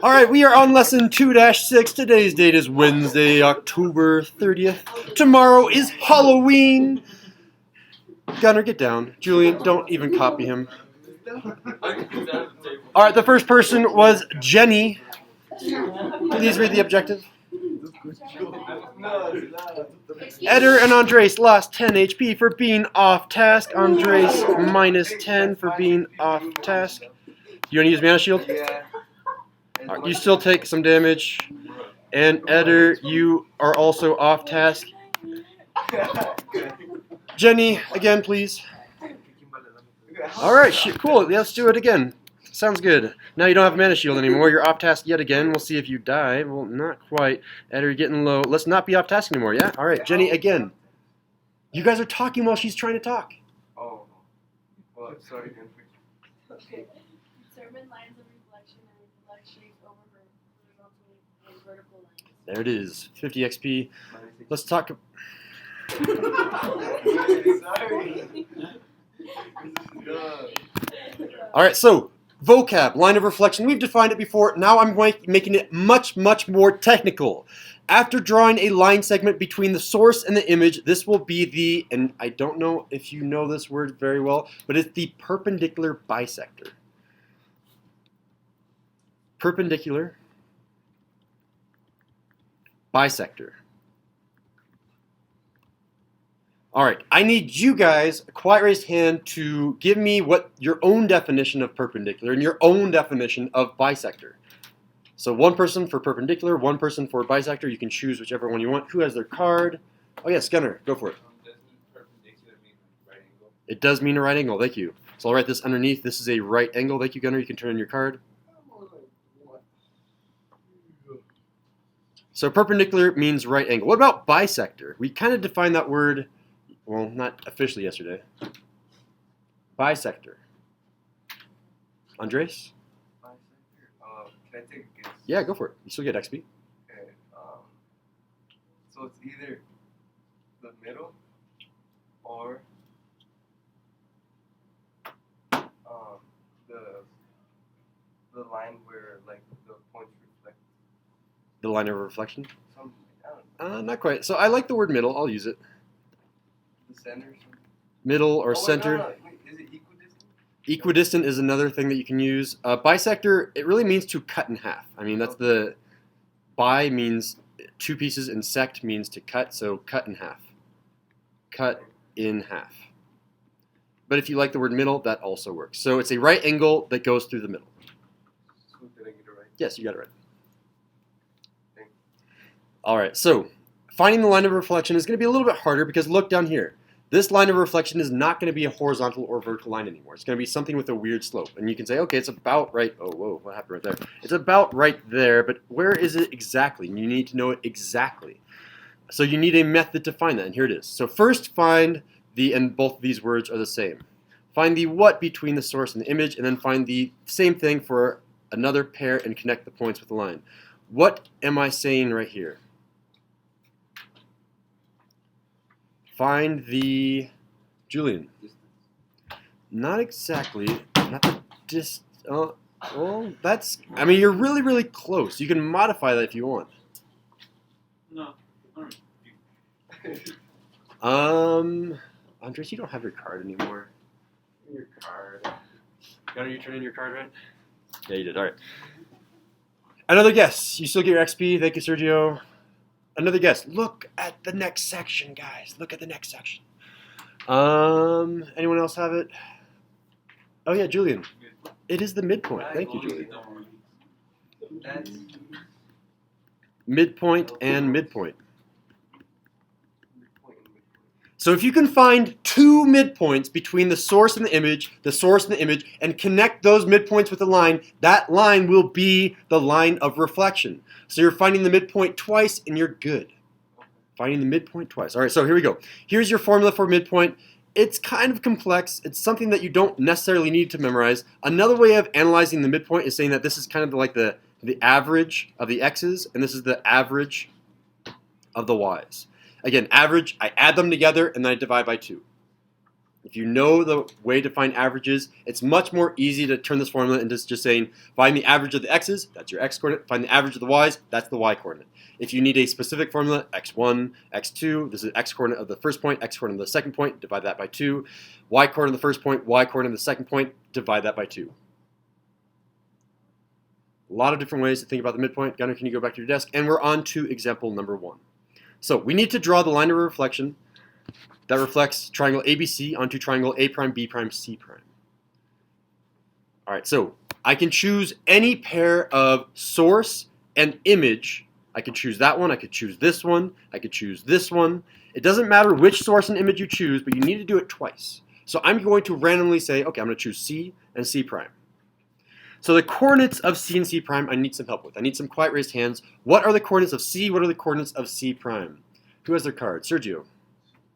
All right, we are on lesson 2-6. Today's date is Wednesday, October 30th. Tomorrow is Halloween. Gunner, get down. Julian, don't even copy him. All right, the first person was Jenny. Please read the objective. Eder and Andres lost 10 HP for being off task. Andres minus 10 for being off task. You want to use Mana Shield? Yeah. You still take some damage. And Eder, you are also off task. Jenny, again, please. All right, cool. Let's do it again. Sounds good. Now you don't have a Mana Shield anymore. You're off task yet again. We'll see if you die. Well, not quite. Eder, you're getting low. Let's not be off task anymore, yeah? All right, Jenny, again. You guys are talking while she's trying to talk. Oh. Well, sorry. Okay. Determine lines of reflection and reflect shapes over resulting in vertical lines. There it is. 50 XP. Let's talk. Sorry. All right, so vocab, line of reflection. We've defined it before. Now I'm making it much, much more technical. After drawing a line segment between the source and the image, this will be the, and I don't know if you know this word very well, but it's the perpendicular bisector. Perpendicular bisector. All right, I need you guys, a quiet raised hand, to give me what your own definition of perpendicular and your own definition of bisector. So one person for perpendicular, one person for bisector. You can choose whichever one you want. Who has their card? Oh yes, Gunner, go for it. Doesn't perpendicular mean right angle? It does mean a right angle, thank you. So I'll write this underneath. This is a right angle. Thank you, Gunner. You can turn in your card. So perpendicular means right angle. What about bisector? We kind of defined that word, well, not officially yesterday. Bisector. Andres? Can I take a guess? Yeah, go for it. You still get XP. Okay. So it's either the middle or the line where like the points reflect. The line of reflection? Something. I don't know. Not quite. So I like the word middle. I'll use it. The center. Or something. Middle or Oh, wait, center. No. Wait, is it equidistant? Equidistant is another thing that you can use. Bisector, it really means to cut in half. I mean, that's the... Bi means two pieces and sect means to cut, so cut in half. Cut in half. But if you like the word middle, that also works. So it's a right angle that goes through the middle. So did I get it right? Yes, you got it right. Thanks. All right, so finding the line of reflection is going to be a little bit harder because look down here. This line of reflection is not going to be a horizontal or vertical line anymore. It's going to be something with a weird slope. And you can say, okay, it's about right. Oh, whoa, what happened right there? It's about right there, but where is it exactly? You need to know it exactly. So you need a method to find that, and here it is. So first find the, and both of these words are the same. Find the what between the source and the image, and then find the same thing for another pair and connect the points with the line. What am I saying right here? Find the, Julian. Not exactly. Not the well, that's, I mean, you're really, really close. You can modify that if you want. No. Andres, you don't have your card anymore. Your card. Gunner, you turned in your card, right? Yeah, you did. All right. Another guess. You still get your XP. Thank you, Sergio. Another guess. Look at the next section, guys. Look at the next section. Anyone else have it? Oh yeah, Julian. It is the midpoint. Thank you, Julian. That's Midpoint and midpoint. So if you can find two midpoints between the source and the image, and connect those midpoints with a line, that line will be the line of reflection. So you're finding the midpoint twice and you're good. Finding the midpoint twice. All right, so here we go. Here's your formula for midpoint. It's kind of complex. It's something that you don't necessarily need to memorize. Another way of analyzing the midpoint is saying that this is kind of like the average of the x's, and this is the average of the y's. Again, average, I add them together and then I divide by 2. If you know the way to find averages, it's much more easy to turn this formula into just saying, find the average of the x's, that's your x coordinate, find the average of the y's, that's the y coordinate. If you need a specific formula, x1, x2, this is x coordinate of the first point, x coordinate of the second point, divide that by 2, y coordinate of the first point, y coordinate of the second point, divide that by 2. A lot of different ways to think about the midpoint. Gunnar, can you go back to your desk? And we're on to example number 1. So we need to draw the line of reflection that reflects triangle ABC onto triangle A prime, B prime, C prime. All right, so I can choose any pair of source and image. I could choose that one, I could choose this one, I could choose this one. It doesn't matter which source and image you choose, but you need to do it twice. So I'm going to randomly say, okay, I'm going to choose C and C prime. So the coordinates of C and C prime I need some help with. I need some quiet raised hands. What are the coordinates of C? What are the coordinates of C prime? Who has their card? Sergio.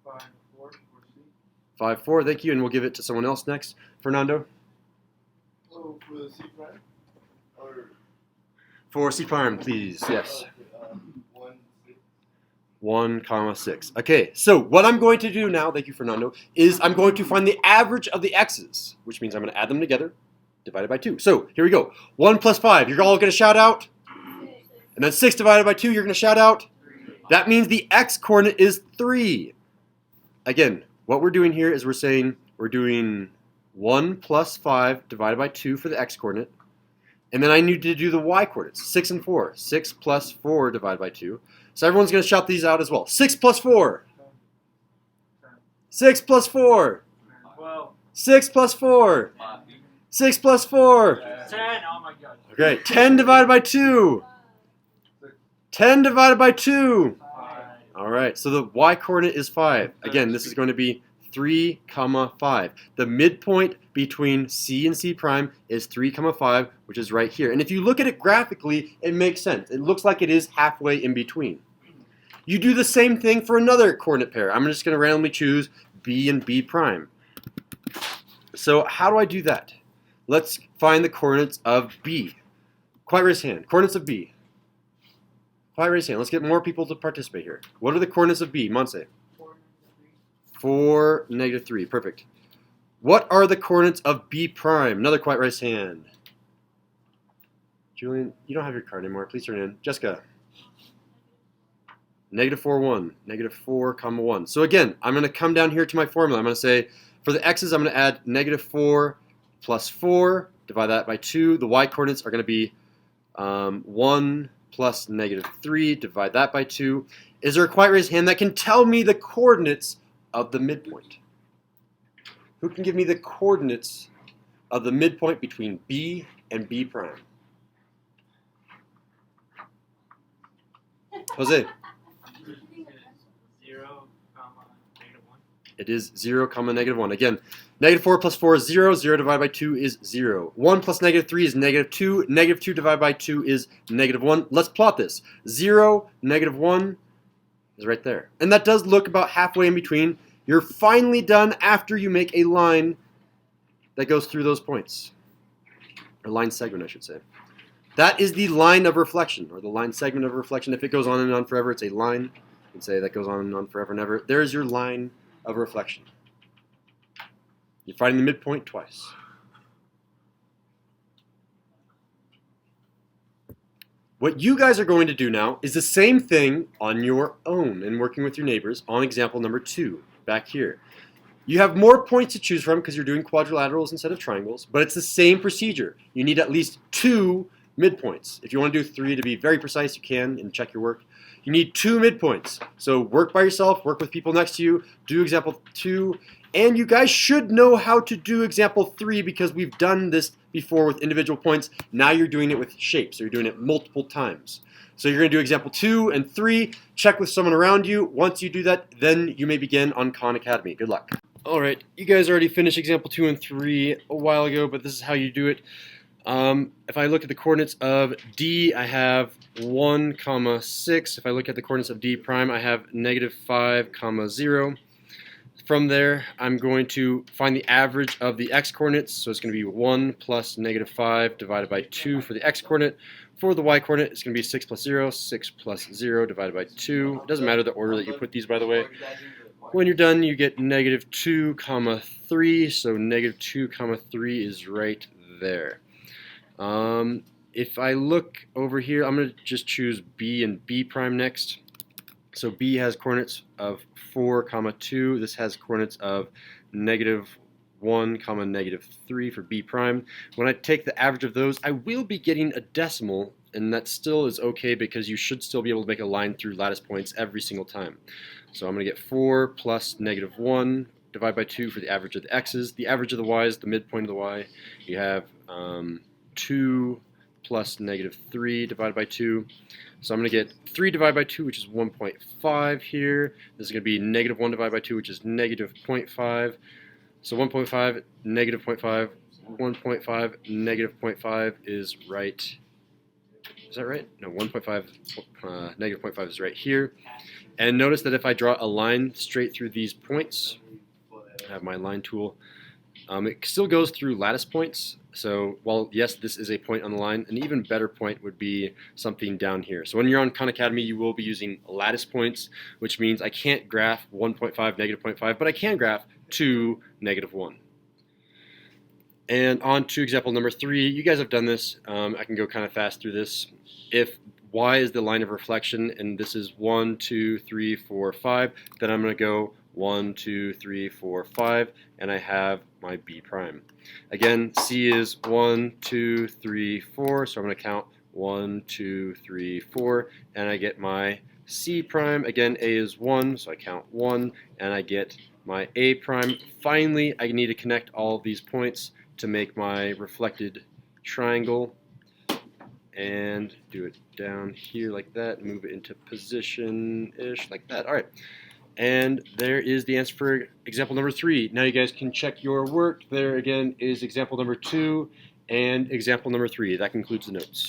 5, 4 for C. 5, 4, thank you, and we'll give it to someone else next. Fernando? Oh, for the C prime? Or For C prime, please, yes. 1, 6. 1, comma 6. Okay, so what I'm going to do now, thank you, Fernando, is I'm going to find the average of the x's, which means I'm going to add them together, divided by 2. So here we go. 1 plus 5, you're all going to shout out. And then 6 divided by 2, you're going to shout out. That means the x coordinate is 3. Again, what we're doing here is we're saying we're doing 1 plus 5 divided by 2 for the x coordinate. And then I need to do the y coordinates, 6 and 4. 6 plus 4 divided by 2. So everyone's going to shout these out as well. 6 plus 4. 6 plus 4. 12. 6 plus 4. 6 plus 4. 10. Oh my god. Okay, 10 divided by 2. 10 divided by 2. 5. All right, so the y coordinate is 5. Again, this is going to be 3, comma 5. The midpoint between C and C prime is 3, comma 5, which is right here. And if you look at it graphically, it makes sense. It looks like it is halfway in between. You do the same thing for another coordinate pair. I'm just going to randomly choose B and B prime. So how do I do that? Let's find the coordinates of B. Quiet raise hand. Coordinates of B. Quiet raise hand. Let's get more people to participate here. What are the coordinates of B? Monse. 4, negative 3. Perfect. What are the coordinates of B prime? Another quiet raise hand. Julian, you don't have your card anymore. Please turn in. Jessica. Negative 4, 1. Negative 4, comma 1. So again, I'm going to come down here to my formula. I'm going to say, for the x's, I'm going to add negative 4 plus 4. Divide that by 2. The y coordinates are going to be 1 plus negative 3. Divide that by 2. Is there a quiet raised hand that can tell me the coordinates of the midpoint? Who can give me the coordinates of the midpoint between B and B prime? Jose. 0, negative 1. It is 0, comma negative 1. Again, negative 4 plus 4 is 0. 0 divided by 2 is 0. 1 plus negative 3 is negative 2. Negative 2 divided by 2 is negative 1. Let's plot this. 0, negative 1 is right there. And that does look about halfway in between. You're finally done after you make a line that goes through those points. Or line segment, I should say. That is the line of reflection, or the line segment of reflection. If it goes on and on forever, it's a line. You can say that goes on and on forever and ever. There's your line of reflection. You're finding the midpoint twice. What you guys are going to do now is the same thing on your own and working with your neighbors on example number 2, back here. You have more points to choose from because you're doing quadrilaterals instead of triangles, but it's the same procedure. You need at least 2 midpoints. If you want to do 3 to be very precise, you can and check your work. You need 2 midpoints. So work by yourself, work with people next to you, do example 2, and you guys should know how to do example 3 because we've done this before with individual points. Now you're doing it with shapes, so you're doing it multiple times. So you're going to do example 2 and 3, check with someone around you. Once you do that, then you may begin on Khan Academy. Good luck. All right, you guys already finished example 2 and 3 a while ago, but this is how you do it. If I look at the coordinates of D, I have 1, comma 6. If I look at the coordinates of D prime, I have negative 5, comma 0. From there, I'm going to find the average of the x coordinates. So it's going to be 1 plus negative 5 divided by 2 for the x coordinate. For the y coordinate, it's going to be 6 plus 0, 6 plus 0 divided by 2. It doesn't matter the order that you put these, by the way. When you're done, you get negative 2 comma 3, so negative 2 comma 3 is right there. If I look over here, I'm going to just choose B and B prime next. So B has coordinates of 4 comma 2. This has coordinates of negative 1 comma negative 3 for B prime. When I take the average of those, I will be getting a decimal, and that still is okay because you should still be able to make a line through lattice points every single time. So I'm going to get 4 plus negative 1 divided by 2 for the average of the x's. The average of the y's, the midpoint of the y, you have 2 plus negative 3 divided by 2. So I'm going to get 3 divided by 2, which is 1.5 here. This is going to be negative 1 divided by 2, which is negative 0.5. So 1.5, negative 0.5, 1.5, negative 0.5 is right. Is that right? No, 1.5, negative 0.5 is right here. And notice that if I draw a line straight through these points, I have my line tool, it still goes through lattice points. So while yes, this is a point on the line, an even better point would be something down here. So when you're on Khan Academy, you will be using lattice points, which means I can't graph 1.5, negative 0.5, but I can graph 2, negative 1. And on to example number 3. You guys have done this. I can go kind of fast through this. If y is the line of reflection, and this is 1, 2, 3, 4, 5, then I'm going to go 1, 2, 3, 4, 5, and I have my B prime. Again, C is 1, 2, 3, 4, so I'm going to count 1, 2, 3, 4, and I get my C prime. Again, A is 1, so I count 1, and I get my A prime. Finally, I need to connect all of these points to make my reflected triangle, and do it down here like that, move it into position-ish like that. All right. And there is the answer for example number 3. Now you guys can check your work. There again is example number 2 and example number 3. That concludes the notes.